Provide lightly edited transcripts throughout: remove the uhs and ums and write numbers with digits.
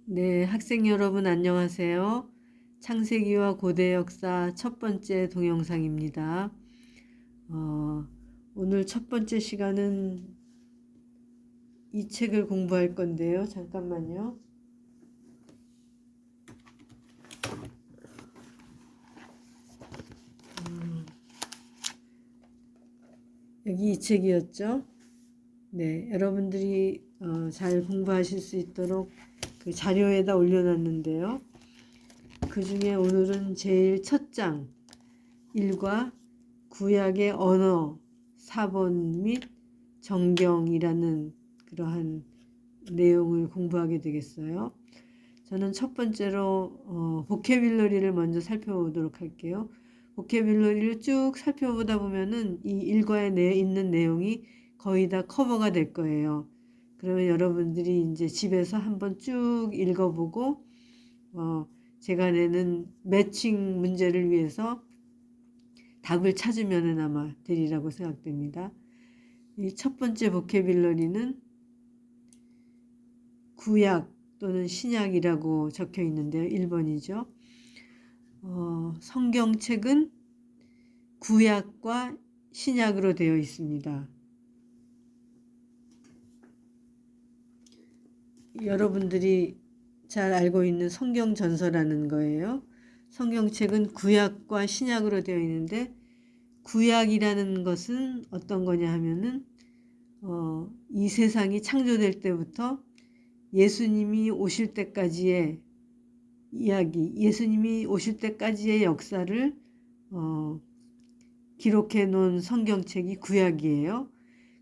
네, 학생 여러분 안녕하세요. 창세기와 고대 역사 첫 번째 동영상입니다. 오늘 첫 번째 시간은 이 책을 공부할 건데요. 잠깐만요. 여기 이 책이었죠. 네, 여러분들이 잘 공부하실 수 있도록 그 자료에다 올려놨는데요. 그 중에 오늘은 제일 첫 장, 일과 구약의 언어, 사본 및 정경이라는 그러한 내용을 공부하게 되겠어요. 저는 첫 번째로 보캐뷸러리를 먼저 살펴보도록 할게요. 보캐뷸러리를 쭉 살펴보다 보면은 이 일과에 있는 내용이 거의 다 커버가 될 거예요. 그러면 여러분들이 이제 집에서 한번 쭉 읽어보고 제가 내는 매칭 문제를 위해서 답을 찾으면 아마 되리라고 생각됩니다. 이 첫 번째 보캐뷸러리는 구약 또는 신약이라고 적혀 있는데요. 1번이죠. 성경책은 구약과 신약으로 되어 있습니다. 여러분들이 잘 알고 있는 성경 전서라는 거예요. 성경책은 구약과 신약으로 되어 있는데 구약이라는 것은 어떤 거냐 하면은 이 세상이 창조될 때부터 예수님이 오실 때까지의 이야기, 예수님이 오실 때까지의 역사를 기록해 놓은 성경책이 구약이에요.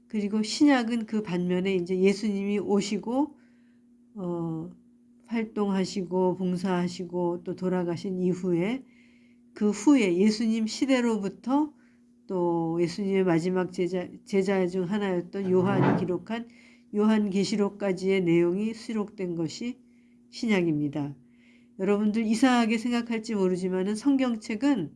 그리고 신약은 그 반면에 이제 예수님이 오시고 활동하시고 봉사하시고 또 돌아가신 이후에 그 후에 예수님 시대로부터 또 예수님의 마지막 제자 중 하나였던 요한이 기록한 요한계시록까지의 내용이 수록된 것이 신약입니다. 여러분들 이상하게 생각할지 모르지만 성경책은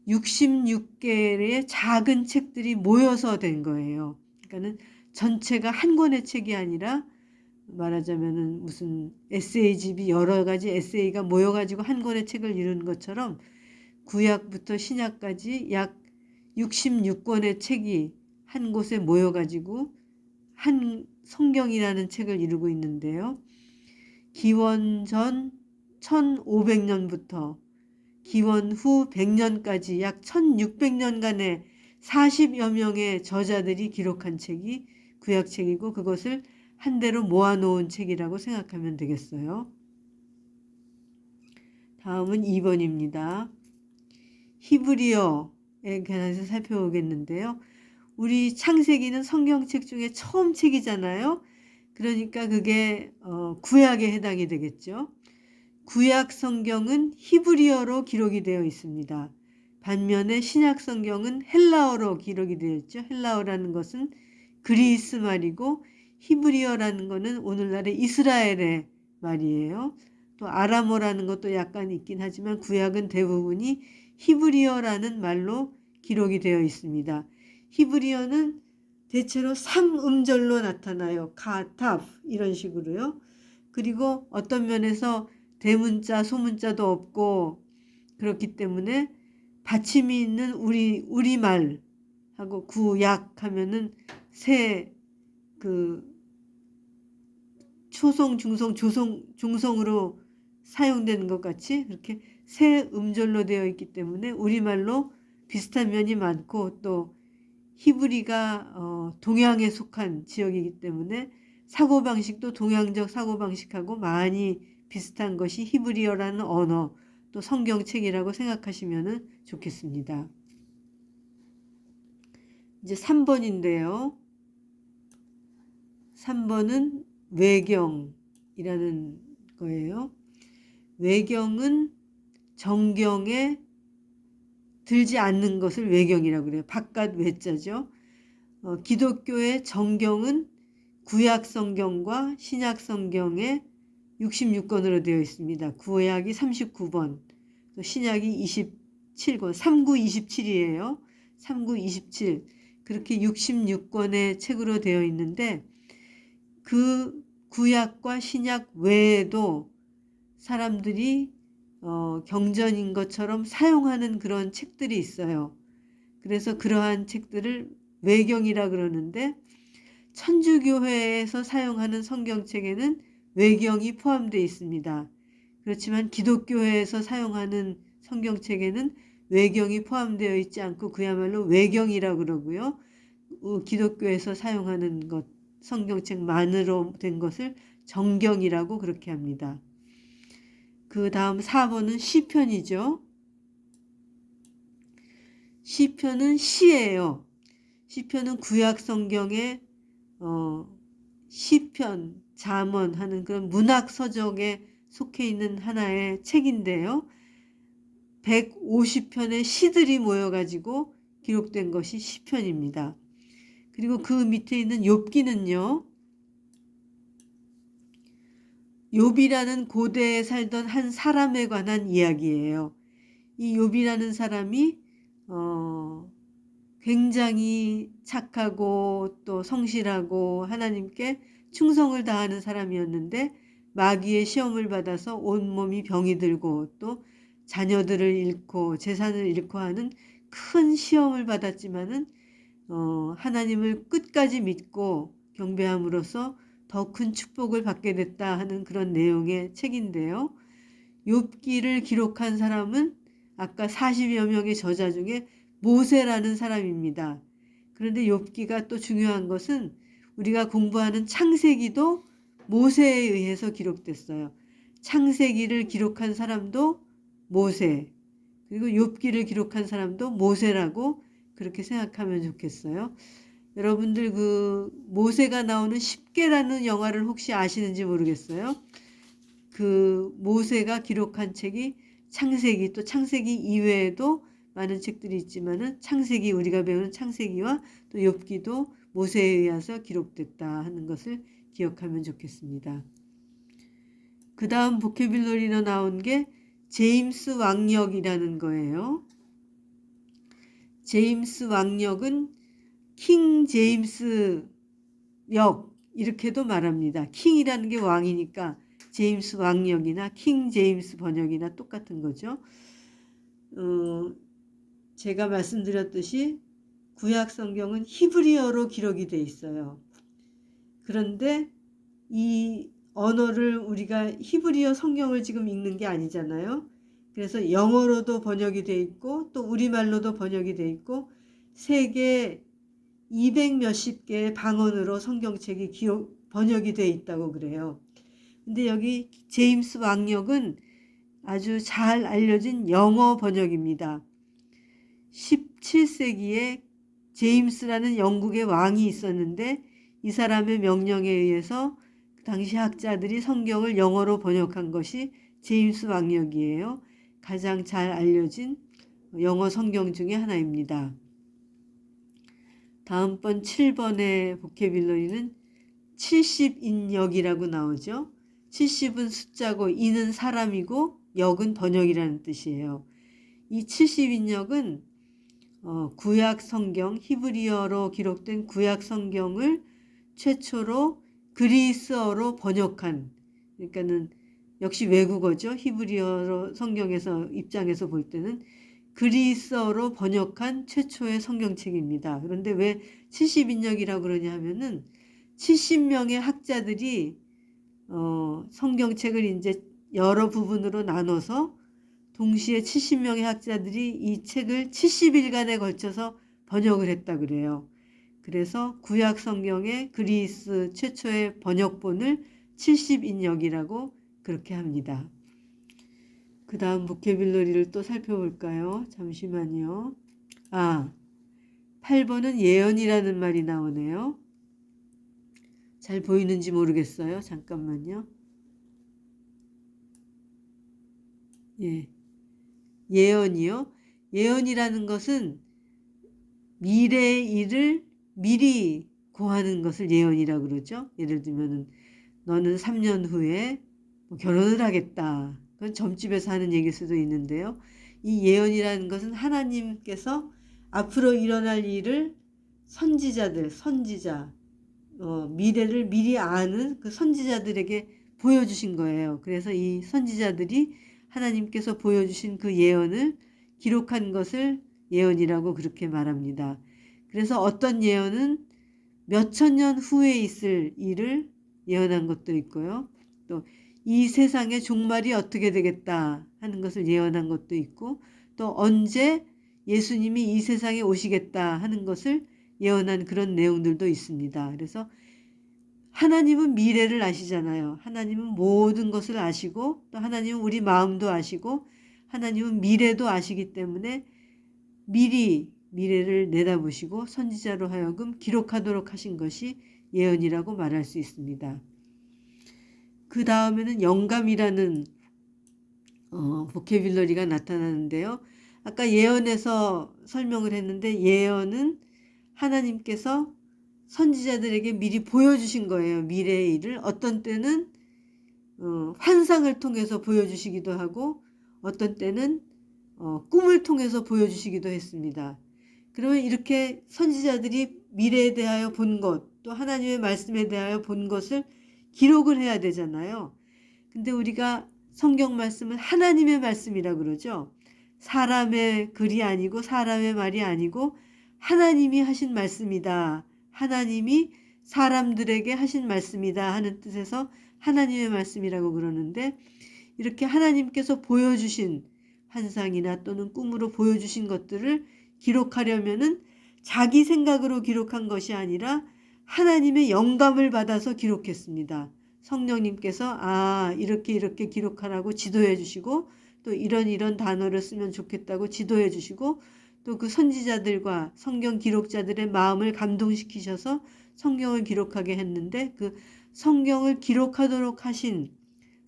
66개의 작은 책들이 모여서 된 거예요. 그러니까는 전체가 한 권의 책이 아니라 말하자면은 무슨 에세이집이 여러 가지 에세이가 모여가지고 한 권의 책을 이루는 것처럼 구약부터 신약까지 약 66권의 책이 한 곳에 모여가지고 한 성경이라는 책을 이루고 있는데요. 기원 전 1500년부터 기원 후 100년까지 약 1600년간의 40여 명의 저자들이 기록한 책이 구약책이고 그것을 한 대로 모아놓은 책이라고 생각하면 되겠어요. 다음은 2번입니다. 히브리어에 관해서 살펴보겠는데요. 우리 창세기는 성경책 중에 처음 책이잖아요. 그러니까 그게 구약에 해당이 되겠죠. 구약 성경은 히브리어로 기록이 되어 있습니다. 반면에 신약 성경은 헬라어로 기록이 되어 있죠. 헬라어라는 것은 그리스 말이고 히브리어라는 것은 오늘날의 이스라엘의 말이에요. 또 아람어라는 것도 약간 있긴 하지만 구약은 대부분이 히브리어라는 말로 기록이 되어 있습니다. 히브리어는 대체로 3음절로 나타나요. 카탑 이런 식으로요. 그리고 어떤 면에서 대문자, 소문자도 없고 그렇기 때문에 받침이 있는 우리말하고 구약 하면은 새 그 초성, 중성, 중성으로 사용되는 것 같이 그렇게 새 음절로 되어 있기 때문에 우리말로 비슷한 면이 많고 또 히브리가 동양에 속한 지역이기 때문에 사고방식도 동양적 사고방식하고 많이 비슷한 것이 히브리어라는 언어 또 성경책이라고 생각하시면 좋겠습니다. 이제 3번인데요. 3번은 외경이라는 거예요. 외경은 정경에 들지 않는 것을 외경이라고 그래요. 바깥 외자죠. 기독교의 정경은 구약 성경과 신약 성경에 66권으로 되어 있습니다. 구약이 39번, 또 신약이 27권, 3927이에요. 3927. 그렇게 66권의 책으로 되어 있는데 그 구약과 신약 외에도 사람들이 경전인 것처럼 사용하는 그런 책들이 있어요. 그래서 그러한 책들을 외경이라 그러는데 천주교회에서 사용하는 성경책에는 외경이 포함되어 있습니다. 그렇지만 기독교회에서 사용하는 성경책에는 외경이 포함되어 있지 않고 그야말로 외경이라 그러고요. 기독교에서 사용하는 것, 성경책만으로 된 것을 정경이라고 그렇게 합니다. 그 다음 4번은 시편이죠. 시편은 시예요. 시편은 구약 성경의 시편, 잠언 하는 그런 문학 서적에 속해 있는 하나의 책인데요. 150편의 시들이 모여가지고 기록된 것이 시편입니다. 그리고 그 밑에 있는 욥기는요. 욥이라는 고대에 살던 한 사람에 관한 이야기예요. 이 욥이라는 사람이 굉장히 착하고 또 성실하고 하나님께 충성을 다하는 사람이었는데 마귀의 시험을 받아서 온몸이 병이 들고 또 자녀들을 잃고 재산을 잃고 하는 큰 시험을 받았지만은 하나님을 끝까지 믿고 경배함으로써 더 큰 축복을 받게 됐다 하는 그런 내용의 책인데요. 욥기를 기록한 사람은 아까 40여 명의 저자 중에 모세라는 사람입니다. 그런데 욥기가 또 중요한 것은 우리가 공부하는 창세기도 모세에 의해서 기록됐어요. 창세기를 기록한 사람도 모세, 그리고 욥기를 기록한 사람도 모세라고 그렇게 생각하면 좋겠어요. 여러분들 그 모세가 나오는 십계라는 영화를 혹시 아시는지 모르겠어요. 그 모세가 기록한 책이 창세기, 또 창세기 이외에도 많은 책들이 있지만은 창세기, 우리가 배우는 창세기와 또 욥기도 모세에 의해서 기록됐다 하는 것을 기억하면 좋겠습니다. 그 다음 보케빌러리로 나온 게 제임스 왕역이라는 거예요. 제임스 왕역은 킹 제임스 역 이렇게도 말합니다. 킹이라는 게 왕이니까 제임스 왕역이나 킹 제임스 번역이나 똑같은 거죠. 제가 말씀드렸듯이 구약 성경은 히브리어로 기록이 돼 있어요. 그런데 이 언어를 우리가 히브리어 성경을 지금 읽는 게 아니잖아요. 그래서 영어로도 번역이 돼 있고 또 우리말로도 번역이 돼 있고 세계 200 몇십 개의 방언으로 성경책이 번역이 돼 있다고 그래요. 근데 여기 제임스 왕역은 아주 잘 알려진 영어 번역입니다. 17세기에 제임스라는 영국의 왕이 있었는데 이 사람의 명령에 의해서 당시 학자들이 성경을 영어로 번역한 것이 제임스 왕역이에요. 가장 잘 알려진 영어 성경 중에 하나입니다. 다음번 7번의 보케빌러리는 70인역이라고 나오죠. 70은 숫자고 인은 사람이고 역은 번역이라는 뜻이에요. 이 70인역은 구약 성경, 히브리어로 기록된 구약 성경을 최초로 그리스어로 번역한, 그러니까는 역시 외국어죠. 히브리어로 성경에서 입장에서 볼 때는 그리스어로 번역한 최초의 성경책입니다. 그런데 왜 70인역이라고 그러냐 하면은 70명의 학자들이 성경책을 이제 여러 부분으로 나눠서 동시에 70명의 학자들이 이 책을 70일간에 걸쳐서 번역을 했다 그래요. 그래서 구약 성경의 그리스 최초의 번역본을 70인역이라고 그렇게 합니다. 그 다음 보케빌러리를 또 살펴볼까요? 잠시만요. 8번은 예언이라는 말이 나오네요. 잘 보이는지 모르겠어요. 잠깐만요. 예언이요. 예언이라는 것은 미래의 일을 미리 고하는 것을 예언이라고 그러죠. 예를 들면은 너는 3년 후에 결혼을 하겠다. 그건 점집에서 하는 얘기일 수도 있는데요. 이 예언이라는 것은 하나님께서 앞으로 일어날 일을 선지자, 미래를 미리 아는 그 선지자들에게 보여주신 거예요. 그래서 이 선지자들이 하나님께서 보여주신 그 예언을 기록한 것을 예언이라고 그렇게 말합니다. 그래서 어떤 예언은 몇천 년 후에 있을 일을 예언한 것도 있고요. 또 이 세상의 종말이 어떻게 되겠다 하는 것을 예언한 것도 있고, 또 언제 예수님이 이 세상에 오시겠다 하는 것을 예언한 그런 내용들도 있습니다. 그래서 하나님은 미래를 아시잖아요. 하나님은 모든 것을 아시고, 또 하나님은 우리 마음도 아시고, 하나님은 미래도 아시기 때문에 미리 미래를 내다보시고 선지자로 하여금 기록하도록 하신 것이 예언이라고 말할 수 있습니다. 그 다음에는 영감이라는 보케빌러리가 나타나는데요. 아까 예언에서 설명을 했는데, 예언은 하나님께서 선지자들에게 미리 보여주신 거예요. 미래의 일을. 어떤 때는 환상을 통해서 보여주시기도 하고, 어떤 때는 꿈을 통해서 보여주시기도 했습니다. 그러면 이렇게 선지자들이 미래에 대하여 본 것, 또 하나님의 말씀에 대하여 본 것을 기록을 해야 되잖아요. 근데 우리가 성경 말씀은 하나님의 말씀이라 그러죠. 사람의 글이 아니고 사람의 말이 아니고 하나님이 하신 말씀이다. 하나님이 사람들에게 하신 말씀이다 하는 뜻에서 하나님의 말씀이라고 그러는데, 이렇게 하나님께서 보여주신 환상이나 또는 꿈으로 보여주신 것들을 기록하려면은 자기 생각으로 기록한 것이 아니라 하나님의 영감을 받아서 기록했습니다. 성령님께서 이렇게 이렇게 기록하라고 지도해 주시고, 또 이런 단어를 쓰면 좋겠다고 지도해 주시고, 또 그 선지자들과 성경 기록자들의 마음을 감동시키셔서 성경을 기록하게 했는데, 그 성경을 기록하도록 하신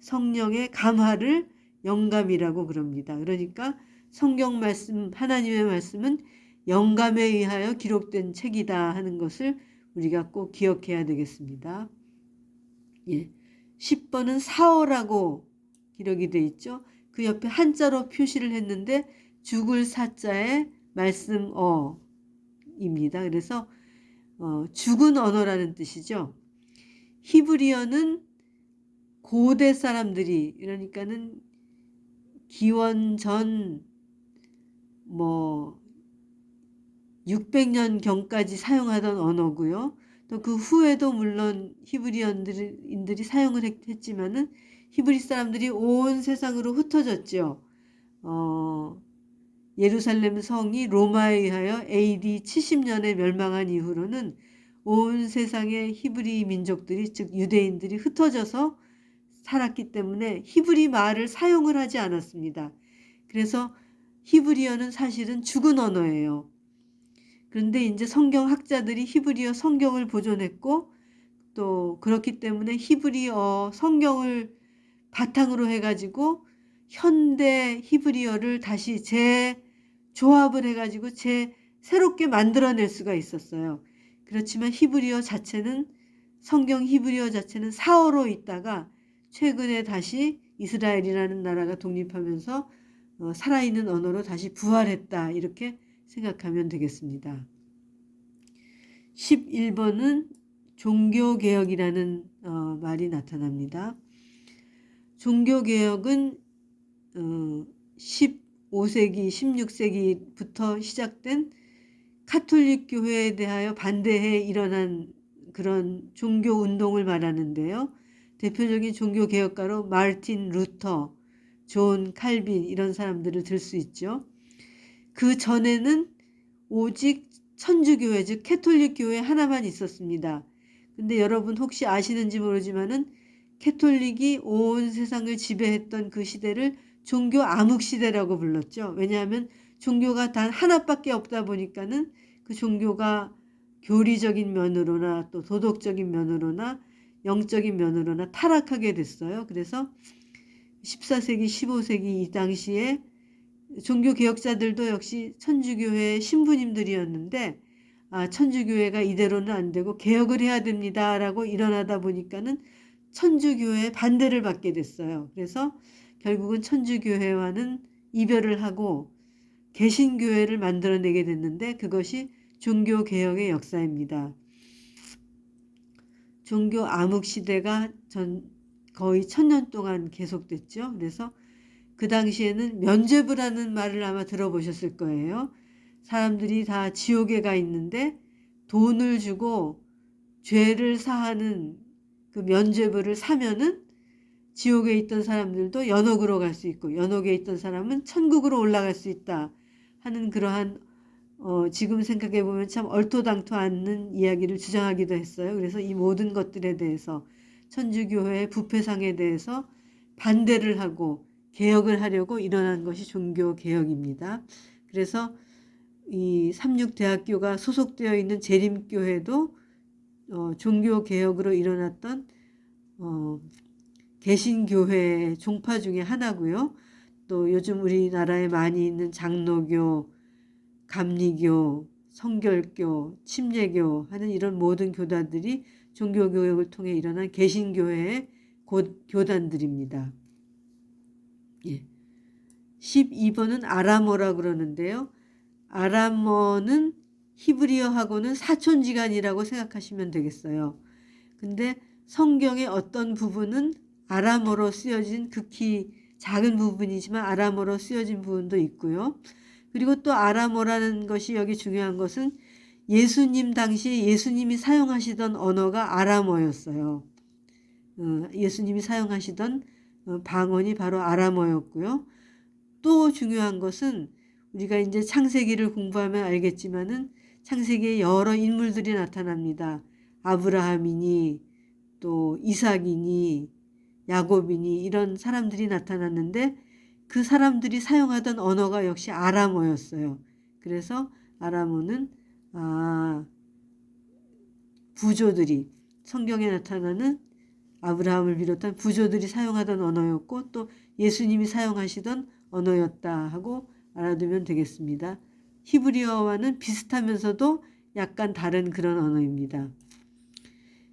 성령의 감화를 영감이라고 그럽니다. 그러니까 성경 말씀, 하나님의 말씀은 영감에 의하여 기록된 책이다 하는 것을 우리가 꼭 기억해야 되겠습니다. 10번은 사어라고 기록이 되어 있죠. 그 옆에 한자로 표시를 했는데 죽을 사자에 말씀어입니다. 그래서 죽은 언어라는 뜻이죠. 히브리어는 고대 사람들이, 그러니까는 기원전 600년 경까지 사용하던 언어고요. 또 그 후에도 물론 히브리인들이 사용을 했지만은 히브리 사람들이 온 세상으로 흩어졌죠. 예루살렘 성이 로마에 의하여 AD 70년에 멸망한 이후로는 온 세상의 히브리 민족들이, 즉 유대인들이 흩어져서 살았기 때문에 히브리 말을 사용을 하지 않았습니다. 그래서 히브리어는 사실은 죽은 언어예요. 그런데 이제 성경학자들이 히브리어 성경을 보존했고, 또 그렇기 때문에 히브리어 성경을 바탕으로 해가지고 현대 히브리어를 다시 재조합을 해가지고 새롭게 만들어낼 수가 있었어요. 그렇지만 히브리어 자체는, 성경 히브리어 자체는 사어로 있다가 최근에 다시 이스라엘이라는 나라가 독립하면서 살아있는 언어로 다시 부활했다, 이렇게 생각하면 되겠습니다. 11번은 종교개혁이라는 말이 나타납니다. 종교개혁은 15세기, 16세기부터 시작된 카톨릭 교회에 대하여 반대해 일어난 그런 종교운동을 말하는데요. 대표적인 종교개혁가로 마르틴 루터, 존 칼빈, 이런 사람들을 들 수 있죠. 그 전에는 오직 천주교회, 즉 캐톨릭 교회 하나만 있었습니다. 근데 여러분 혹시 아시는지 모르지만은 캐톨릭이 온 세상을 지배했던 그 시대를 종교 암흑 시대라고 불렀죠. 왜냐하면 종교가 단 하나밖에 없다 보니까는 그 종교가 교리적인 면으로나 또 도덕적인 면으로나 영적인 면으로나 타락하게 됐어요. 그래서 14세기, 15세기 이 당시에 종교개혁자들도 역시 천주교회의 신부님들이었는데, 천주교회가 이대로는 안 되고 개혁을 해야 됩니다 라고 일어나다 보니까는 천주교회의 반대를 받게 됐어요. 그래서 결국은 천주교회와는 이별을 하고 개신교회를 만들어내게 됐는데, 그것이 종교개혁의 역사입니다. 종교 암흑 시대가 거의 1000년 동안 계속됐죠. 그래서 그 당시에는 면죄부라는 말을 아마 들어보셨을 거예요. 사람들이 다 지옥에 가 있는데 돈을 주고 죄를 사하는 그 면죄부를 사면은 지옥에 있던 사람들도 연옥으로 갈 수 있고 연옥에 있던 사람은 천국으로 올라갈 수 있다 하는 그러한 지금 생각해 보면 참 얼토당토 않는 이야기를 주장하기도 했어요. 그래서 이 모든 것들에 대해서 천주교회의 부패상에 대해서 반대를 하고 개혁을 하려고 일어난 것이 종교개혁입니다. 그래서 이 삼육대학교가 소속되어 있는 재림교회도 종교개혁으로 일어났던 개신교회의 종파 중에 하나고요. 또 요즘 우리나라에 많이 있는 장로교, 감리교, 성결교, 침례교 하는 이런 모든 교단들이 종교개혁을 통해 일어난 개신교회의 교단들입니다. 예. 12번은 아람어라 그러는데요. 아람어는 히브리어하고는 사촌지간이라고 생각하시면 되겠어요. 근데 성경의 어떤 부분은 아람어로 쓰여진 극히 작은 부분이지만 아람어로 쓰여진 부분도 있고요. 그리고 또 아람어라는 것이 여기 중요한 것은 예수님 당시 예수님이 사용하시던 언어가 아람어였어요. 예수님이 사용하시던 방언이 바로 아람어였고요. 또 중요한 것은 우리가 이제 창세기를 공부하면 알겠지만은 창세기에 여러 인물들이 나타납니다. 아브라함이니 또 이삭이니 야곱이니 이런 사람들이 나타났는데 그 사람들이 사용하던 언어가 역시 아람어였어요. 그래서 아람어는 부조들이 성경에 나타나는 아브라함을 비롯한 부조들이 사용하던 언어였고 또 예수님이 사용하시던 언어였다 하고 알아두면 되겠습니다. 히브리어와는 비슷하면서도 약간 다른 그런 언어입니다.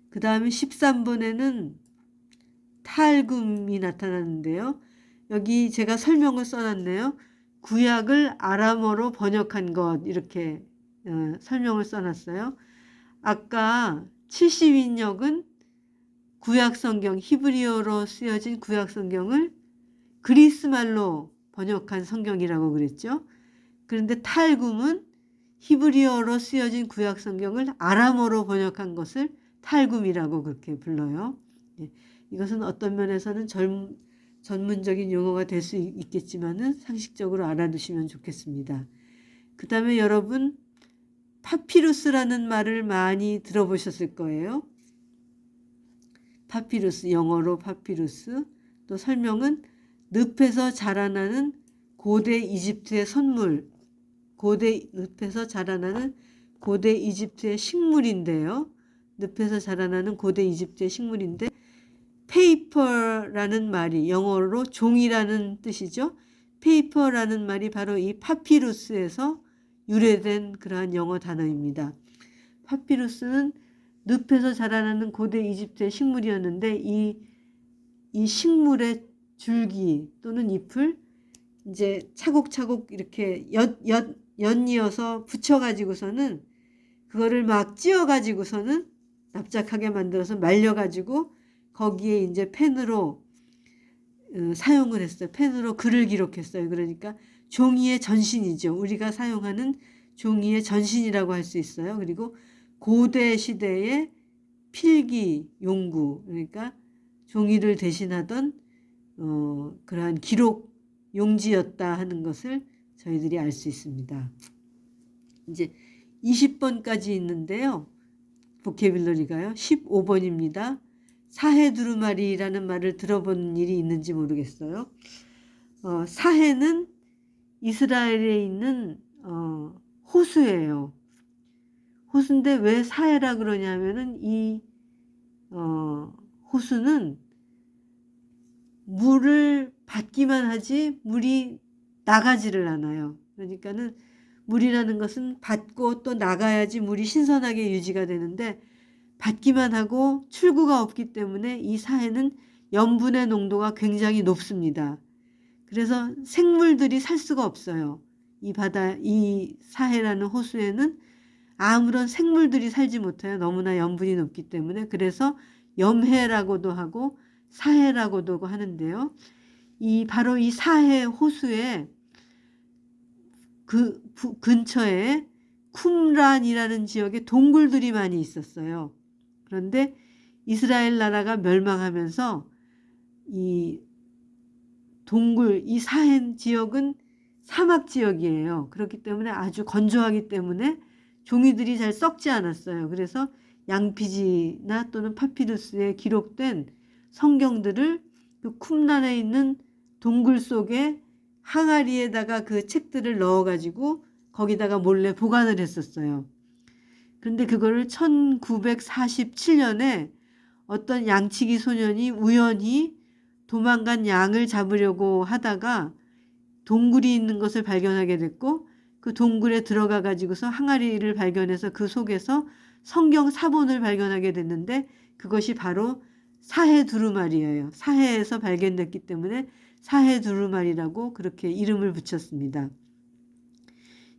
그 다음에 13번에는 탈굼이 나타나는데요. 여기 제가 설명을 써놨네요. 구약을 아람어로 번역한 것 이렇게 설명을 써놨어요. 아까 70인역은 구약성경 히브리어로 쓰여진 구약성경을 그리스말로 번역한 성경이라고 그랬죠. 그런데 탈굼은 히브리어로 쓰여진 구약성경을 아람어로 번역한 것을 탈굼이라고 그렇게 불러요. 이것은 어떤 면에서는 전문적인 용어가 될 수 있겠지만은 상식적으로 알아두시면 좋겠습니다. 그 다음에 여러분 파피루스라는 말을 많이 들어보셨을 거예요. 파피루스, 영어로 파피루스. 또 설명은 늪에서 자라나는 고대 이집트의 선물, 늪에서 자라나는 고대 이집트의 식물인데요. 늪에서 자라나는 고대 이집트의 식물인데 페이퍼라는 말이 영어로 종이라는 뜻이죠. 페이퍼라는 말이 바로 이 파피루스에서 유래된 그러한 영어 단어입니다. 파피루스는 늪에서 자라나는 고대 이집트의 식물이었는데 이 식물의 줄기 또는 잎을 이제 차곡차곡 이렇게 엿이어서 붙여가지고서는 그거를 막 찧어가지고서는 납작하게 만들어서 말려가지고 거기에 이제 펜으로 사용을 했어요. 펜으로 글을 기록했어요. 그러니까 종이의 전신이죠. 우리가 사용하는 종이의 전신이라고 할 수 있어요. 그리고 고대 시대의 필기 용구, 그러니까 종이를 대신하던 그러한 기록 용지였다 하는 것을 저희들이 알 수 있습니다. 이제 20번까지 있는데요. 보케빌러리가요. 15번입니다. 사헤두루마리라는 말을 들어본 일이 있는지 모르겠어요. 사헤는 이스라엘에 있는 호수예요. 호수인데 왜 사헤라 그러냐면은 이 호수는 물을 받기만 하지 물이 나가지를 않아요. 그러니까는 물이라는 것은 받고 또 나가야지 물이 신선하게 유지가 되는데 받기만 하고 출구가 없기 때문에 이 사해는 염분의 농도가 굉장히 높습니다. 그래서 생물들이 살 수가 없어요. 이 사해라는 호수에는 아무런 생물들이 살지 못해요. 너무나 염분이 높기 때문에. 그래서 염해라고도 하고 사해라고도 하는데요. 바로 이 사해 호수에 그 근처에 쿰란이라는 지역에 동굴들이 많이 있었어요. 그런데 이스라엘 나라가 멸망하면서 이 사해 지역은 사막 지역이에요. 그렇기 때문에 아주 건조하기 때문에 종이들이 잘 썩지 않았어요. 그래서 양피지나 또는 파피루스에 기록된 성경들을 그 쿰란에 있는 동굴 속에 항아리에다가 그 책들을 넣어가지고 거기다가 몰래 보관을 했었어요. 그런데 그거를 1947년에 어떤 양치기 소년이 우연히 도망간 양을 잡으려고 하다가 동굴이 있는 것을 발견하게 됐고 그 동굴에 들어가 가지고서 항아리를 발견해서 그 속에서 성경 사본을 발견하게 됐는데 그것이 바로 사해 두루마리예요. 사해에서 발견됐기 때문에 사해 두루마리라고 그렇게 이름을 붙였습니다.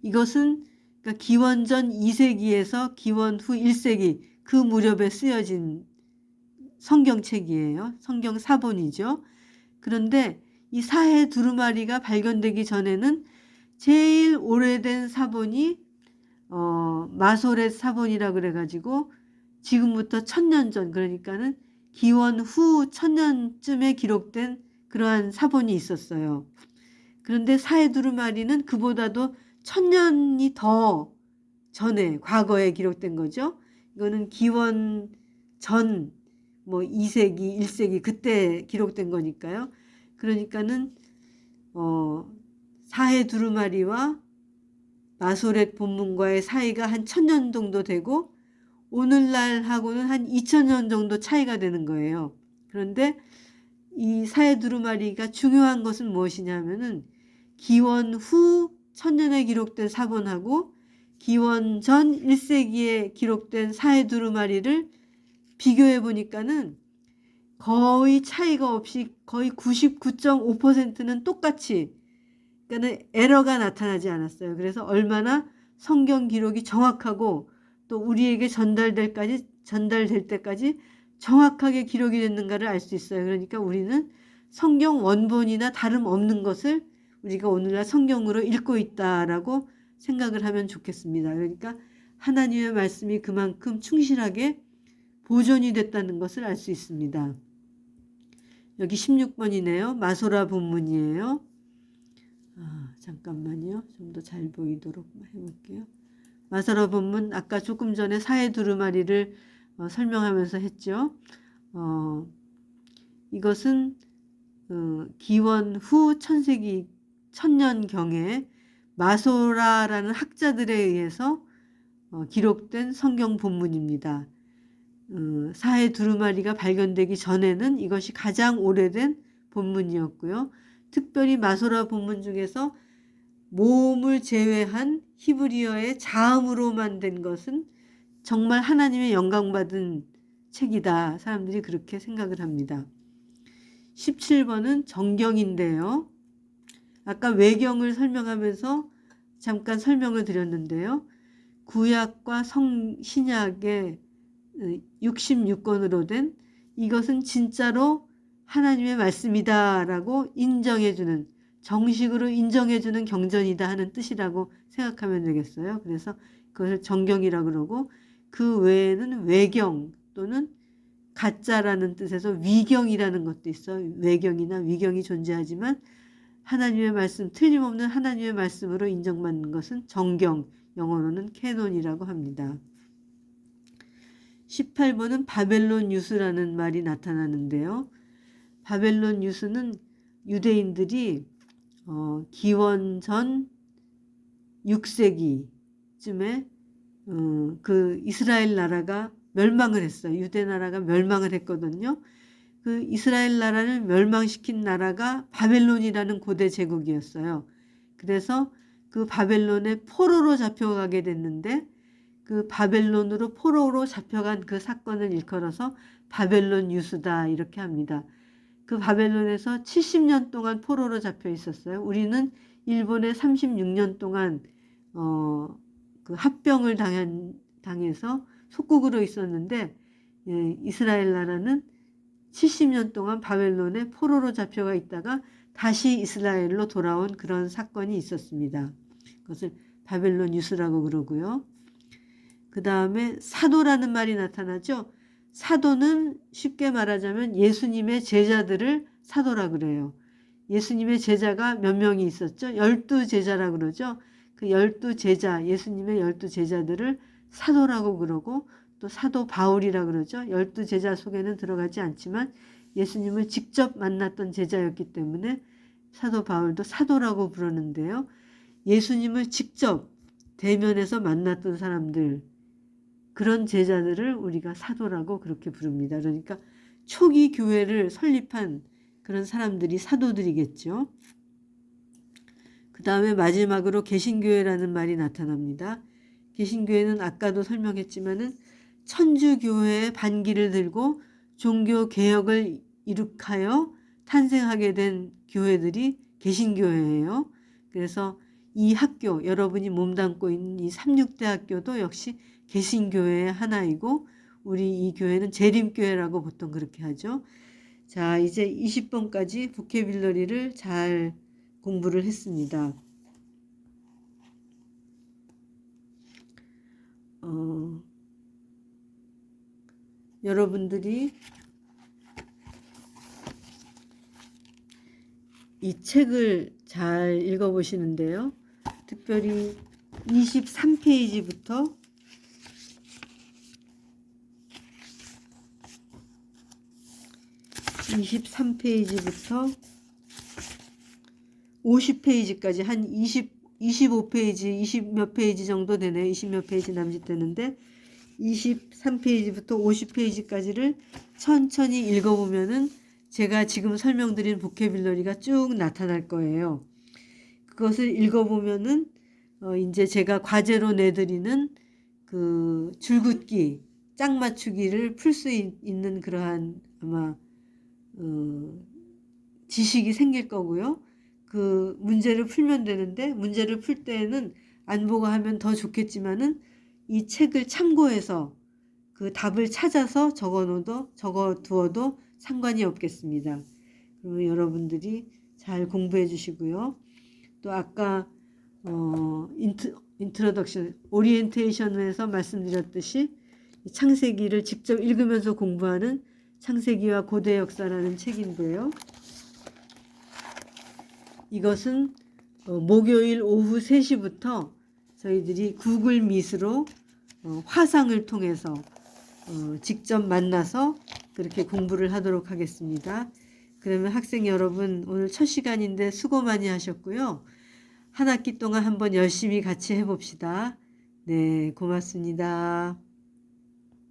이것은 그러니까 기원전 2세기에서 기원 후 1세기 그 무렵에 쓰여진 성경책이에요. 성경 사본이죠. 그런데 이 사해 두루마리가 발견되기 전에는 제일 오래된 사본이 마소렛 사본이라 그래가지고 지금부터 1000년 전 그러니까는 기원 후 1000년쯤에 기록된 그러한 사본이 있었어요. 그런데 사해 두루마리는 그보다도 1000년이 더 전에 과거에 기록된 거죠. 이거는 기원 전 2세기, 1세기 그때 기록된 거니까요. 그러니까는 사해 두루마리와 마소렛 본문과의 사이가 한 1000년 정도 되고 오늘날하고는 한 2000년 정도 차이가 되는 거예요. 그런데 이 사해 두루마리가 중요한 것은 무엇이냐면은 기원 후 1000년에 기록된 사본하고 기원 전 1세기에 기록된 사해 두루마리를 비교해 보니까는 거의 차이가 없이 거의 99.5%는 똑같이 그러니까 에러가 나타나지 않았어요. 그래서 얼마나 성경 기록이 정확하고 또 우리에게 전달될 때까지 정확하게 기록이 됐는가를 알 수 있어요. 그러니까 우리는 성경 원본이나 다름없는 것을 우리가 오늘날 성경으로 읽고 있다라고 생각을 하면 좋겠습니다. 그러니까 하나님의 말씀이 그만큼 충실하게 보존이 됐다는 것을 알 수 있습니다. 여기 16번이네요. 마소라 본문이에요. 잠깐만요. 좀 더 잘 보이도록 해볼게요. 마소라 본문 아까 조금 전에 사해 두루마리를 설명하면서 했죠. 이것은 기원 후 1000세기 1000년경에 마소라라는 학자들에 의해서 기록된 성경 본문입니다. 사해 두루마리가 발견되기 전에는 이것이 가장 오래된 본문이었고요. 특별히 마소라 본문 중에서 모음을 제외한 히브리어의 자음으로만 된 것은 정말 하나님의 영광받은 책이다. 사람들이 그렇게 생각을 합니다. 17번은 정경인데요. 아까 외경을 설명하면서 잠깐 설명을 드렸는데요. 구약과 신약의 66권으로 된 이것은 진짜로 하나님의 말씀이다라고 인정해주는 정식으로 인정해주는 경전이다 하는 뜻이라고 생각하면 되겠어요. 그래서 그것을 정경이라고 그러고 그 외에는 외경 또는 가짜라는 뜻에서 위경이라는 것도 있어요. 외경이나 위경이 존재하지만 하나님의 말씀, 틀림없는 하나님의 말씀으로 인정받는 것은 정경, 영어로는 캐논이라고 합니다. 18번은 바벨론 유수라는 말이 나타나는데요. 바벨론 유수는 유대인들이 기원 전 6세기쯤에 그 이스라엘 나라가 멸망을 했어요. 유대 나라가 멸망을 했거든요. 그 이스라엘 나라를 멸망시킨 나라가 바벨론이라는 고대 제국이었어요. 그래서 그 바벨론에 포로로 잡혀가게 됐는데 그 바벨론으로 포로로 잡혀간 그 사건을 일컬어서 바벨론 유수다 이렇게 합니다. 그 바벨론에서 70년 동안 포로로 잡혀 있었어요. 우리는 일본에 36년 동안 그 합병을 당해서 속국으로 있었는데 이스라엘 나라는 70년 동안 바벨론의 포로로 잡혀가 있다가 다시 이스라엘로 돌아온 그런 사건이 있었습니다. 그것을 바벨론 유수라고 그러고요. 그 다음에 사도라는 말이 나타나죠. 사도는 쉽게 말하자면 예수님의 제자들을 사도라 그래요. 예수님의 제자가 몇 명이 있었죠? 12제자라 그러죠. 그 12제자, 예수님의 12제자들을 사도라고 그러고 또 사도 바울이라 그러죠. 12제자 속에는 들어가지 않지만 예수님을 직접 만났던 제자였기 때문에 사도 바울도 사도라고 부르는데요. 예수님을 직접 대면해서 만났던 사람들, 그런 제자들을 우리가 사도라고 그렇게 부릅니다. 그러니까 초기 교회를 설립한 그런 사람들이 사도들이겠죠. 그 다음에 마지막으로 개신교회라는 말이 나타납니다. 개신교회는 아까도 설명했지만은 천주교회의 반기를 들고 종교개혁을 이룩하여 탄생하게 된 교회들이 개신교회예요. 그래서 이 학교, 여러분이 몸담고 있는 이 삼육대학교도 역시 개신교회의 하나이고 우리 이 교회는 재림교회라고 보통 그렇게 하죠. 자, 이제 20번까지 보케빌러리를 잘 공부를 했습니다. 여러분들이 이 책을 잘 읽어보시는데요. 특별히 23페이지부터 50페이지까지 한 25페이지, 20몇 페이지 정도 되네요. 20몇 페이지 남짓 되는데 23페이지부터 50페이지까지를 천천히 읽어보면은 제가 지금 설명드린 보케빌러리가 쭉 나타날 거예요. 그것을 읽어보면은 이제 제가 과제로 내드리는 그 줄긋기, 짝 맞추기를 풀 수 있는 그러한 아마 지식이 생길 거고요. 그 문제를 풀면 되는데 문제를 풀 때에는 안 보고 하면 더 좋겠지만은 이 책을 참고해서 그 답을 찾아서 적어두어도 상관이 없겠습니다. 그러면 여러분들이 잘 공부해 주시고요. 또 아까 인트로덕션, 오리엔테이션에서 말씀드렸듯이 창세기를 직접 읽으면서 공부하는 창세기와 고대 역사라는 책인데요. 이것은 목요일 오후 3시부터 저희들이 구글 미트로 화상을 통해서 직접 만나서 그렇게 공부를 하도록 하겠습니다. 그러면 학생 여러분, 오늘 첫 시간인데 수고 많이 하셨고요. 한 학기 동안 한번 열심히 같이 해봅시다. 네, 고맙습니다.